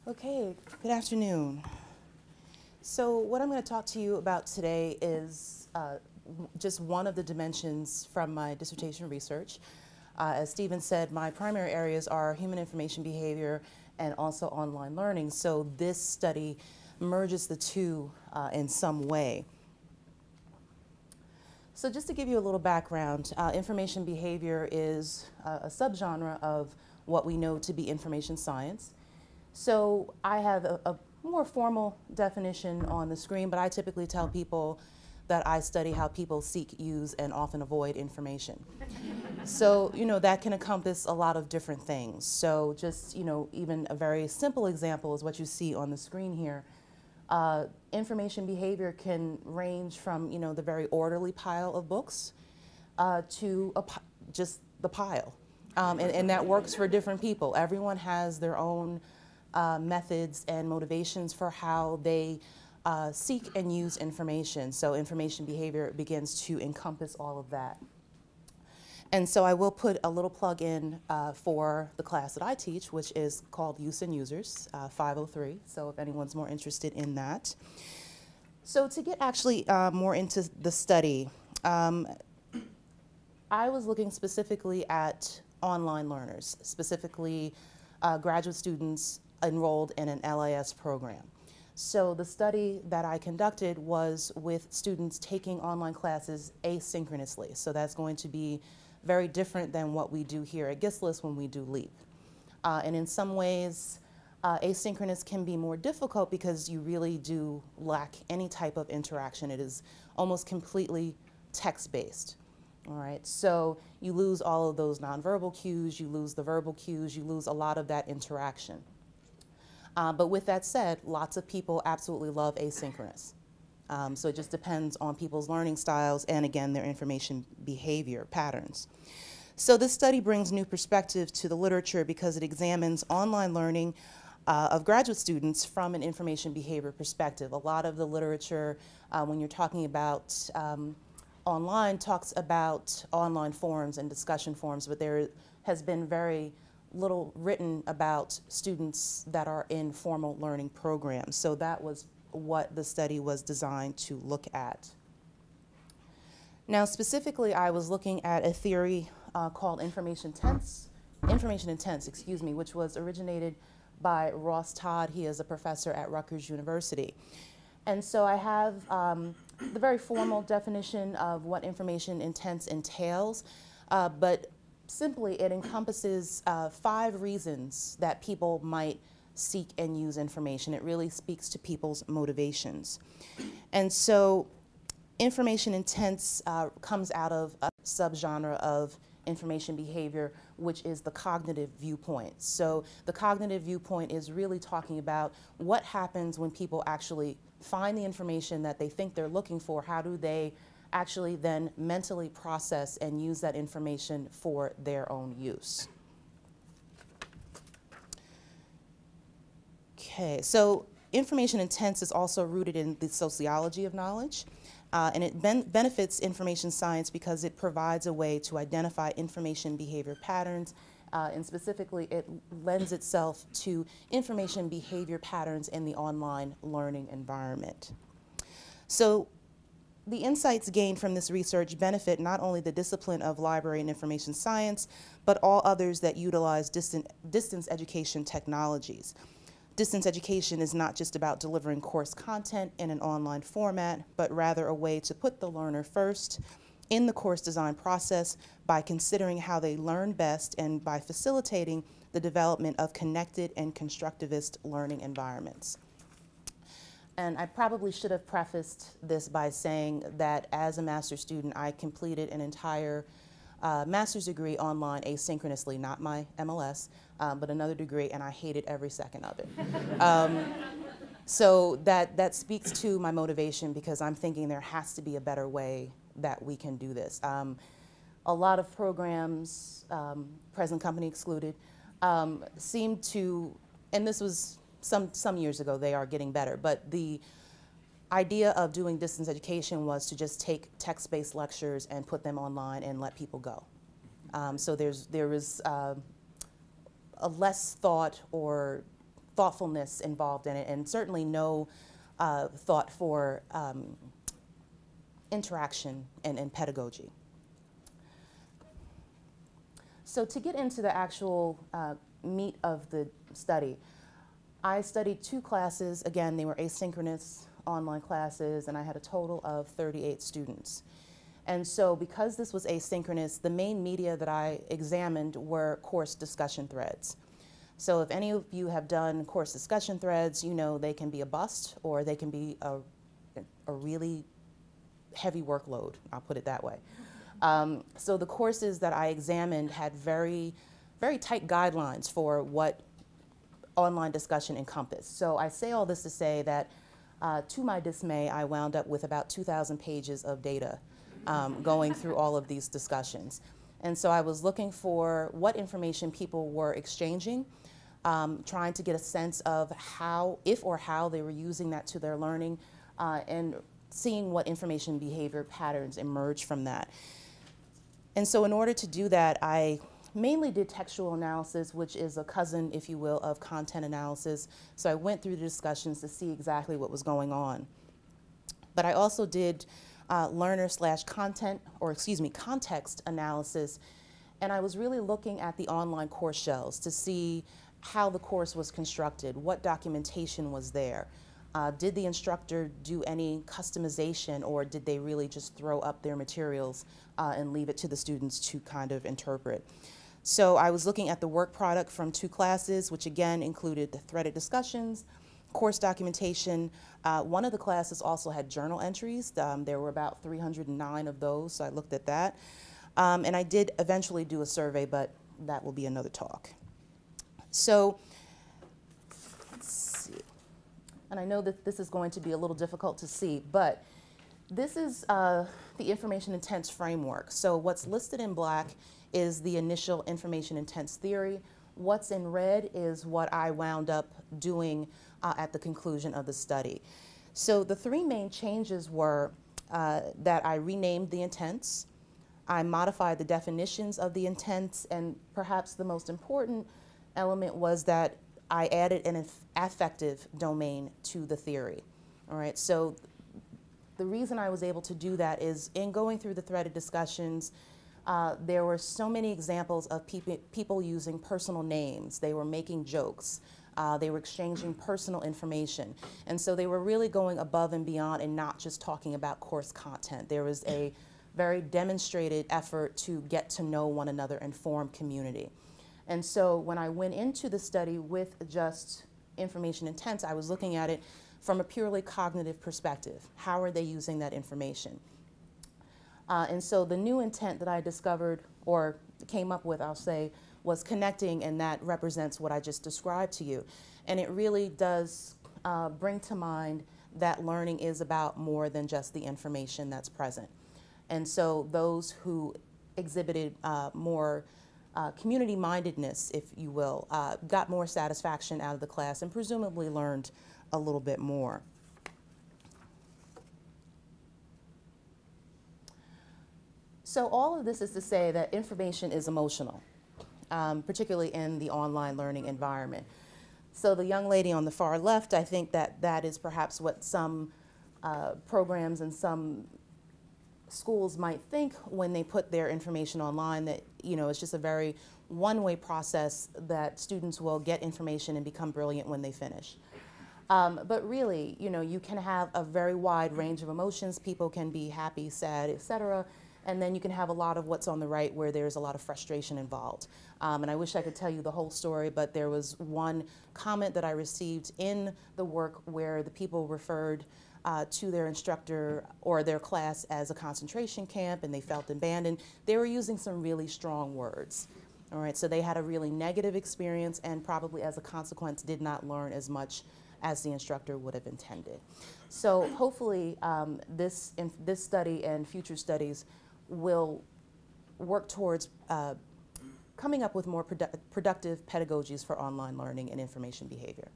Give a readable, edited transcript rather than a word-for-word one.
Okay, good afternoon. So what I'm going to talk to you about today is just one of the dimensions from my dissertation research. As Stephen said, my primary areas are human information behavior and also online learning. So this study merges the two in some way. So just to give you a little background, information behavior is a subgenre of what we know to be information science. So I have a more formal definition on the screen, but I typically tell people that I study how people seek, use, and often avoid information. So, that can encompass a lot of different things. So just, even a very simple example is what you see on the screen here. Information behavior can range from, the very orderly pile of books to just the pile. And that works for different people. Everyone has their own methods and motivations for how they seek and use information. So information behavior begins to encompass all of that. And so I will put a little plug in for the class that I teach, which is called Use and Users, 503. So if anyone's more interested in that. So to get actually more into the study, I was looking specifically at online learners, specifically graduate students enrolled in an LIS program. So the study that I conducted was with students taking online classes asynchronously. So that's going to be very different than what we do here at GSLIS when we do LEAP. And in some ways, asynchronous can be more difficult because you really do lack any type of interaction. It is almost completely text-based. All right, so you lose all of those nonverbal cues, you lose the verbal cues, you lose a lot of that interaction. But with that said, lots of people absolutely love asynchronous. So it just depends on people's learning styles and, again, their information behavior patterns. So this study brings new perspective to the literature because it examines online learning of graduate students from an information behavior perspective. A lot of the literature, when you're talking about online, talks about online forums and discussion forums, but there has been very little written about students that are in formal learning programs. So that was what the study was designed to look at. Now specifically, I was looking at a theory called information intense, which was originated by Ross Todd. He is a professor at Rutgers University. And so I have the very formal definition of what information intense entails, but simply it encompasses 5 reasons that people might seek and use information. It really speaks to people's motivations. And so information intense comes out of a subgenre of information behavior, which is the cognitive viewpoint. So the cognitive viewpoint is really talking about what happens when people actually find the information that they think they're looking for. How do they actually then mentally process and use that information for their own use? Okay, so information intense is also rooted in the sociology of knowledge, and it benefits information science because it provides a way to identify information behavior patterns, and specifically it lends itself to information behavior patterns in the online learning environment. So the insights gained from this research benefit not only the discipline of library and information science, but all others that utilize distance education technologies. Distance education is not just about delivering course content in an online format, but rather a way to put the learner first in the course design process by considering how they learn best and by facilitating the development of connected and constructivist learning environments. And I probably should have prefaced this by saying that as a master's student, I completed an entire master's degree online asynchronously, not my MLS, but another degree, and I hated every second of it. So that speaks to my motivation because I'm thinking there has to be a better way that we can do this. A lot of programs, present company excluded, seem to, and this was some years ago, they are getting better, but the idea of doing distance education was to just take text-based lectures and put them online and let people go. So there was a less thought or thoughtfulness involved in it, and certainly no thought for interaction and pedagogy. So to get into the actual meat of the study, I studied 2 classes. Again, they were asynchronous online classes, and I had a total of 38 students. And so because this was asynchronous, the main media that I examined were course discussion threads. So if any of you have done course discussion threads, you know they can be a bust or they can be a really heavy workload, I'll put it that way. So the courses that I examined had very tight guidelines for what online discussion encompassed. So I say all this to say that to my dismay, I wound up with about 2,000 pages of data going through all of these discussions. And so I was looking for what information people were exchanging, trying to get a sense of how, if or how they were using that to their learning, and seeing what information behavior patterns emerge from that. And so in order to do that, I mainly did textual analysis, which is a cousin, if you will, of content analysis. So I went through the discussions to see exactly what was going on. But I also did learner/content, or excuse me, context analysis. And I was really looking at the online course shells to see how the course was constructed, what documentation was there. Did the instructor do any customization, or did they really just throw up their materials and leave it to the students to kind of interpret? So I was looking at the work product from 2 classes, which again included the threaded discussions, course documentation. One of the classes also had journal entries. There were about 309 of those, so I looked at that. And I did eventually do a survey, but that will be another talk. So, let's see. And I know that this is going to be a little difficult to see, but this is the information intents framework. So what's listed in black is the initial information intents theory. What's in red is what I wound up doing at the conclusion of the study. So the 3 main changes were that I renamed the intents, I modified the definitions of the intents, and perhaps the most important element was that I added an affective domain to the theory. All right, so the reason I was able to do that is in going through the threaded discussions, there were so many examples of people using personal names. They were making jokes. They were exchanging personal information. And so they were really going above and beyond and not just talking about course content. There was a very demonstrated effort to get to know one another and form community. And so when I went into the study with just information intents, I was looking at it from a purely cognitive perspective. How are they using that information? And so the new intent that I discovered, or came up with, I'll say, was connecting, and that represents what I just described to you. And it really does bring to mind that learning is about more than just the information that's present. And so those who exhibited more community-mindedness, if you will, got more satisfaction out of the class and presumably learned a little bit more. So all of this is to say that information is emotional, particularly in the online learning environment. So the young lady on the far left, I think that that is perhaps what some programs and some schools might think when they put their information online, that, you know, it's just a very one-way process that students will get information and become brilliant when they finish. But really, you know, you can have a very wide range of emotions. People can be happy, sad, etc. And then you can have a lot of what's on the right where there's a lot of frustration involved. And I wish I could tell you the whole story, but there was one comment that I received in the work where the people referred to their instructor or their class as a concentration camp, and they felt abandoned. They were using some really strong words. All right, so they had a really negative experience and probably as a consequence did not learn as much as the instructor would have intended. So hopefully this study and future studies will work towards coming up with more productive pedagogies for online learning and information behavior.